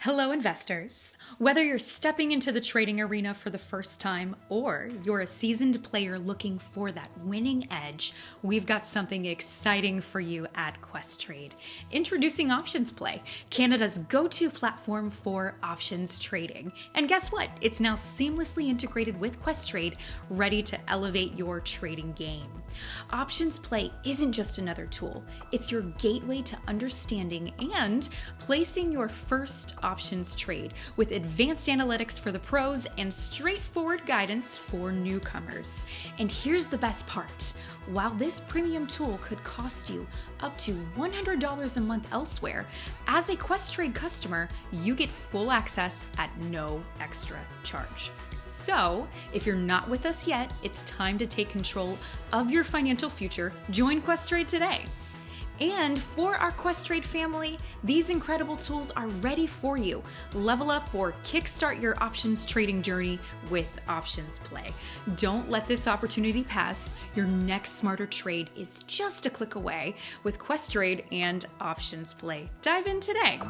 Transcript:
Hello, investors. Whether you're stepping into the trading arena for the first time or you're a seasoned player looking for that winning edge, we've got something exciting for you at Questrade. Introducing OptionsPlay, Canada's go-to platform for options trading. And guess what? It's now seamlessly integrated with Questrade, ready to elevate your trading game. OptionsPlay isn't just another tool. It's your gateway to understanding and placing your first options trade with advanced analytics for the pros and straightforward guidance for newcomers. And here's the best part. While this premium tool could cost you up to $100 a month elsewhere, as a Questrade customer, you get full access at no extra charge. So, if you're not with us yet, it's time to take control of your financial future. Join Questrade today. And for our Questrade family, these incredible tools are ready for you. Level up or kickstart your options trading journey with OptionsPlay. Don't let this opportunity pass. Your next smarter trade is just a click away with Questrade and OptionsPlay. Dive in today.